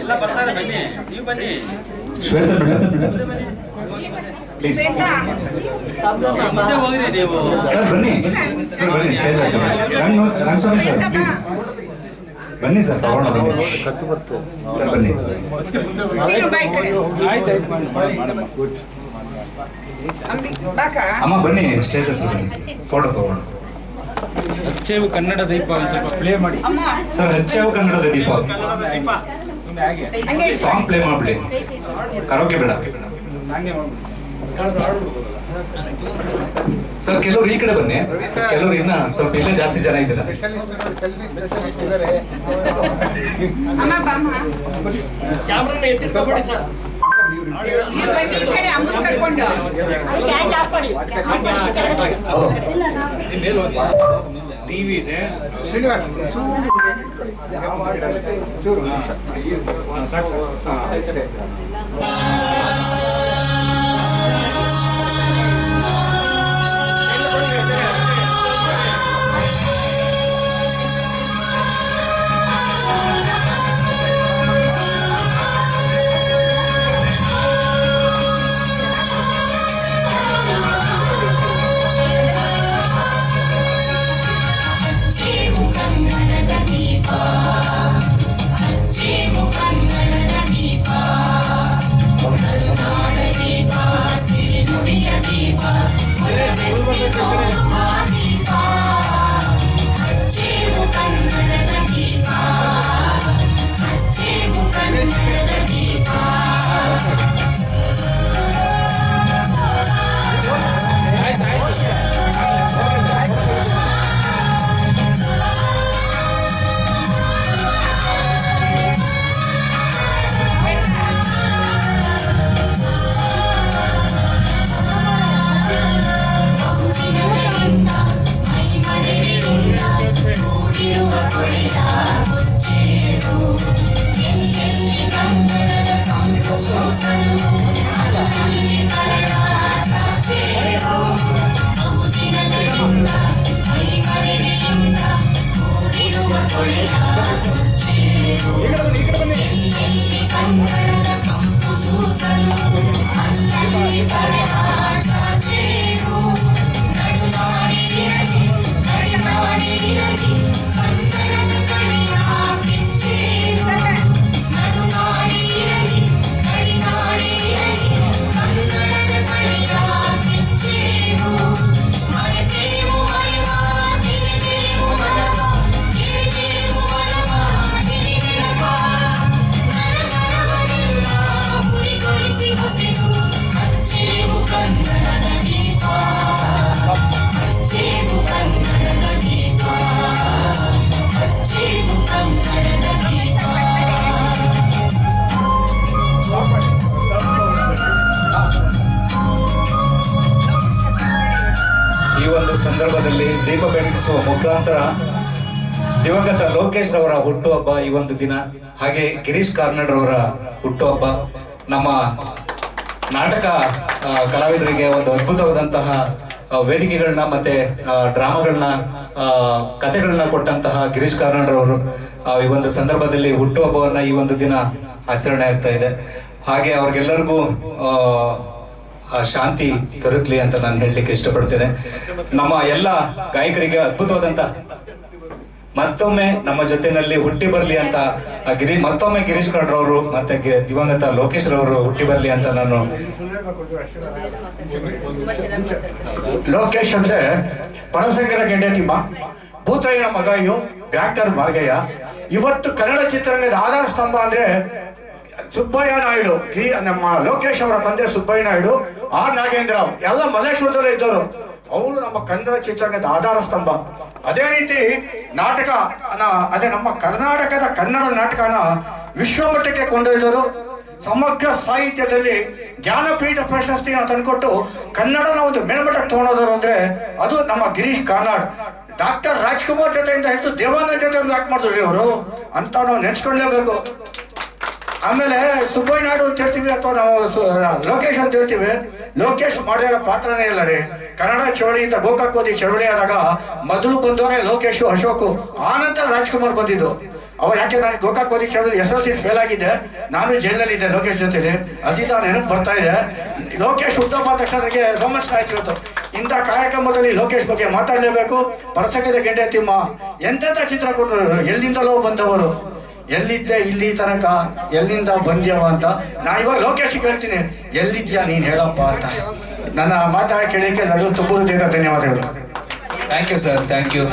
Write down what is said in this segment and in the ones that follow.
ಎಲ್ಲ ಬರ್ತಾರೆ, ಬನ್ನಿ, ನೀವು ಬನ್ನಿ. ಶ್ವೇತಾ ಮೇಡಮ್ ಪ್ಲೀಸ್ ಹೋಗ್ರಿ ನೀವು. ಸರ್ ಬನ್ನಿ, ಸರ್ ಬನ್ನಿ, ಸ್ಟೇಜ್ ಆಯ್ತು. ರಂಗಸ್ವಾಮಿ ಸರ್ ಪ್ಲೀಸ್ ಬನ್ನಿ ಸರ್, ತಗೊಂಡು ಸರ್ ಬನ್ನಿ. ಅಮ್ಮ ಬನ್ನಿ, ಸ್ಟೇಜ್ ಹತ್ರ ಬನ್ನಿ, ಫೋಟೋ ತಗೊಂಡು. ಹಚ್ಚೇವು ಕನ್ನಡ ದೀಪ ಒಂದು ಸ್ವಲ್ಪ ಪ್ಲೇ ಮಾಡಿ ಸರ್. ಹಚ್ಚೇವು ಕನ್ನಡದ ದೀಪ ಸಾಂಗ್ ಪ್ಲೇ ಮಾಡ್ಬಿಡಿ, ಕರೋಕೆ ಬೇಡ ಸರ್. ಕೆಲವರು ಈ ಕಡೆ ಬನ್ನಿ, ಕೆಲವರು ಇನ್ನ ಸ್ವಲ್ಪ ಇಲ್ಲೇ ಜಾಸ್ತಿ ಜನ ಇದ್ದಾರೆ. ಟಿವಿ ಇದೆ ಶ್ರೀನಿವಾಸ್ ಸಂದರ್ಭದಲ್ಲಿ ದೀಪ ಬೆಳಗಿಸುವ ಮುಖಾಂತರ ದಿವಂಗತ ಲೋಕೇಶ್ ಅವರ ಹುಟ್ಟುಹಬ್ಬ ಈ ಒಂದು ದಿನ, ಹಾಗೆ ಗಿರೀಶ್ ಕಾರ್ನಾಡ್ ಅವರ ಹುಟ್ಟುಹಬ್ಬ. ನಮ್ಮ ನಾಟಕ ಕಲಾವಿದರಿಗೆ ಒಂದು ಅದ್ಭುತವಾದಂತಹ ವೇದಿಕೆಗಳನ್ನ ಮತ್ತೆ ಡ್ರಾಮಾಗಳನ್ನ ಕಥೆಗಳನ್ನ ಕೊಟ್ಟಂತಹ ಗಿರೀಶ್ ಕಾರ್ನಾಡ್ ಅವರು ಈ ಒಂದು ಸಂದರ್ಭದಲ್ಲಿ ಹುಟ್ಟುಹಬ್ಬವನ್ನ ಈ ಒಂದು ದಿನ ಆಚರಣೆ ಆಗ್ತಾ ಇದೆ. ಹಾಗೆ ಅವ್ರಿಗೆಲ್ಲರಿಗೂ ಶಾಂತಿ ದೊರಕಲಿ ಅಂತ ನಾನು ಹೇಳಲಿಕ್ಕೆ ಇಷ್ಟಪಡ್ತೇನೆ. ನಮ್ಮ ಎಲ್ಲ ಗಾಯಕರಿಗೆ ಅದ್ಭುತವಾದಂತ ಮತ್ತೊಮ್ಮೆ ನಮ್ಮ ಜೊತೆನಲ್ಲಿ ಹುಟ್ಟಿ ಬರ್ಲಿ ಅಂತ ಮತ್ತೊಮ್ಮೆ ಗಿರೀಶ್ ಕಾರ್ನಾಡ್ ಅವರು ಮತ್ತೆ ದಿವಂಗತ ಲೋಕೇಶ್ ರವರು ಹುಟ್ಟಿ ಬರ್ಲಿ ಅಂತ ನಾನು. ಲೋಕೇಶ್ ಅಂದ್ರೆ ಪಣಸಂಗರ ಗೆಂಡತಿಮ್ಮ, ಭೂತಯ್ಯನ ಮಗ, ಇವು ಬ್ಯಾಂಕರ್ ಮಾರ್ಗಯ್ಯ. ಇವತ್ತು ಕನ್ನಡ ಚಿತ್ರರಂಗದ ಆಧಾರ ಸ್ತಂಭ ಅಂದ್ರೆ ಸುಬ್ಬಯ್ಯ ನಾಯ್ಡು. ನಮ್ಮ ಲೋಕೇಶ್ ಅವರ ತಂದೆ ಸುಬ್ಬಯ್ಯ ನಾಯ್ಡು, ಆರ್ ನಾಗೇಂದ್ರರಾವ್ ಎಲ್ಲ ಮಲ್ಲೇಶ್ವರದಲ್ಲೇ ಇದ್ದವರು. ಅವರು ನಮ್ಮ ಕನ್ನಡ ಚಿತ್ರರಂಗದ ಆಧಾರ ಸ್ತಂಭ. ಅದೇ ರೀತಿ ನಾಟಕ ಅದೇ ನಮ್ಮ ಕರ್ನಾಟಕದ ಕನ್ನಡ ನಾಟಕನ ವಿಶ್ವಮಟ್ಟಕ್ಕೆ ಕೊಂಡೊಯ್ದವರು. ಸಮಗ್ರ ಸಾಹಿತ್ಯದಲ್ಲಿ ಜ್ಞಾನಪೀಠ ಪ್ರಶಸ್ತಿಯನ್ನು ತಂದುಕೊಟ್ಟು ಕನ್ನಡನ ಒಂದು ಮೇಲ್ಮಟ್ಟಕ್ಕೆ ತಗೊಂಡೋದವರು ಅಂದ್ರೆ ಅದು ನಮ್ಮ ಗಿರೀಶ್ ಕಾರ್ನಾಡ್. ಡಾಕ್ಟರ್ ರಾಜ್ಕುಮಾರ್ ಜೊತೆಯಿಂದ ಹಿಡಿದು ದೇವಾನಂದ ಜೊತೆ ಆಕ್ಟ್ ಮಾಡಿದ್ರಿ ಅವರು ಅಂತ ನಾವು ನೆನ್ಸ್ಕೊಳ್ಳೇಬೇಕು. ಆಮೇಲೆ ಸುಬ್ಬಯ್ಯ ನಾಯ್ಡು ಅಂತ ಹೇಳ್ತೀವಿ ಅಥವಾ ನಾವು ಲೋಕೇಶ್ ಅಂತ ಹೇಳ್ತೀವಿ. ಲೋಕೇಶ್ ಮಾಡಿರೋ ಪಾತ್ರನೇ ಇಲ್ಲ ರೀ. ಕನ್ನಡ ಚಳವಳಿಯಿಂದ ಗೋಕಾಕ್ ಓದಿ ಚಳವಳಿ ಆದಾಗ ಮೊದಲು ಬಂದವರೇ ಲೋಕೇಶ್, ಅಶೋಕ್, ಆನಂತರ ರಾಜ್ಕುಮಾರ್ ಬಂದಿದ್ದು. ಅವ ಯಾಕೆ ನಾನು ಗೋಕಾಕ್ ಪರೀಕ್ಷೆ SLC ಫೇಲ್ ಆಗಿದ್ದೆ, ನಾನು ಜೈಲಲ್ಲಿದ್ದೆ ಲೋಕೇಶ್ ಜೊತೆಲಿ. ಅದಿದ್ದ ನೆನಪು ಬರ್ತಾ ಇದೆ. ಲೋಕೇಶ್ ಹುಟ್ಟುಹಬ್ಬ ತಕ್ಷಣ ನನಗೆ ರೋಮನ್ಸ್ ಆಯ್ತು ಇವತ್ತು. ಇಂಥ ಕಾರ್ಯಕ್ರಮದಲ್ಲಿ ಲೋಕೇಶ್ ಬಗ್ಗೆ ಮಾತಾಡಲೇಬೇಕು. ಪರಸಂಗದ ಗೆಂಡೆ ತಿಮ್ಮ ಎಂತೆಂಥ ಚಿತ್ರ ಕೊಟ್ಟರು, ಎಲ್ಲಿಂದಲೋ ಬಂದವರು, ಎಲ್ಲಿದ್ದೆ ಇಲ್ಲಿ ತನಕ, ಎಲ್ಲಿಂದ ಬಂದ್ಯವ ಅಂತ. ನಾನು ಇವಾಗ ಲೋಕೇಶಿಗೆ ಹೇಳ್ತೀನಿ, ಎಲ್ಲಿದ್ಯಾ ನೀನು ಹೇಳಪ್ಪ ಅಂತ. ನನ್ನ ಮಾತಾಡ ಕೇಳಿಕೆ ನಾನು ತುಂಬ ಧನ್ಯವಾದಗಳು. Thank you sir, thank you.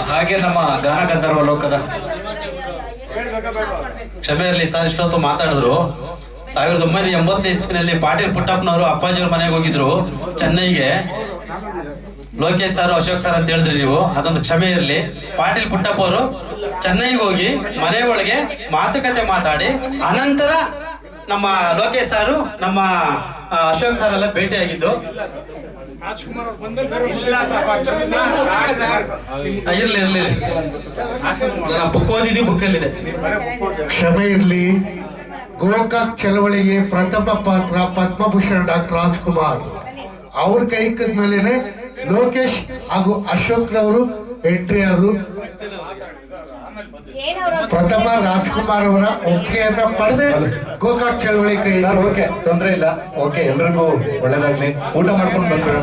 ಹಾಗೆ ನಮ್ಮ ಗಾನ ಗಂಧರ್ವ ಲೋಕದ ಕ್ಷಮೆ ಇರಲಿ ಸರ್, ಇಷ್ಟೊತ್ತು ಮಾತಾಡಿದ್ರು. 1980 ಇಸ್ವಿನಲ್ಲಿ ಪಾಟೀಲ್ ಪುಟ್ಟಪ್ಪನವರು ಅಪ್ಪಾಜಿಯವ್ರ ಮನೆಗೆ ಹೋಗಿದ್ರು ಚೆನ್ನೈಗೆ. ಲೋಕೇಶ್ ಸರ್, ಅಶೋಕ್ ಸರ್ ಅಂತ ಹೇಳಿದ್ರಿ ನೀವು, ಅದೊಂದು ಕ್ಷಮೆ ಇರಲಿ. ಪಾಟೀಲ್ ಪುಟ್ಟಪ್ಪ ಅವರು ಚೆನ್ನೈಗೆ ಹೋಗಿ ಮನೆ ಒಳಗೆ ಮಾತುಕತೆ ಮಾತಾಡಿ ಅನಂತರ ನಮ್ಮ ಲೋಕೇಶ್ ಸಾರು ನಮ್ಮ ಅಶೋಕ್ ಸರ್ ಎಲ್ಲ ಭೇಟಿಯಾಗಿದ್ದು. ಇರ್ಲಿ ಬುಕ್ ಓದಿದ್ವಿ, ಬುಕ್ಕಲ್ಲಿದೆ. ಕ್ಷಮೆ ಇರಲಿ. ಗೋಕಾಕ್ ಚಳವಳಿಗೆ ಪ್ರಥಮ ಪಾತ್ರ ಪದ್ಮಭೂಷಣ ಡಾಕ್ಟರ್ ರಾಜ್ಕುಮಾರ್ ಅವ್ರ ಕೈ ಮೇಲೆನೆ ಲೋಕೇಶ್ ಹಾಗೂ ಅಶೋಕ್ ರವರು ಎಂಟ್ರಿ ಆದ್ರು. ಪ್ರಥಮ ರಾಜ್ಕುಮಾರ್ ಅವರ ಒಪ್ಪಿಗೆಯನ್ನ ಪಡೆದೆ ಗೋಕಾಕ್ ಚಳವಳಿ ಕೈ. ಓಕೆ, ತೊಂದರೆ ಇಲ್ಲ. ಓಕೆ, ಎಲ್ರಿಗೂ ಒಳ್ಳೇದಾಗ್ಲಿ. ಊಟ ಮಾಡ್ಕೊಂಡು ಬಂದ್ಬಿಡೋಣ.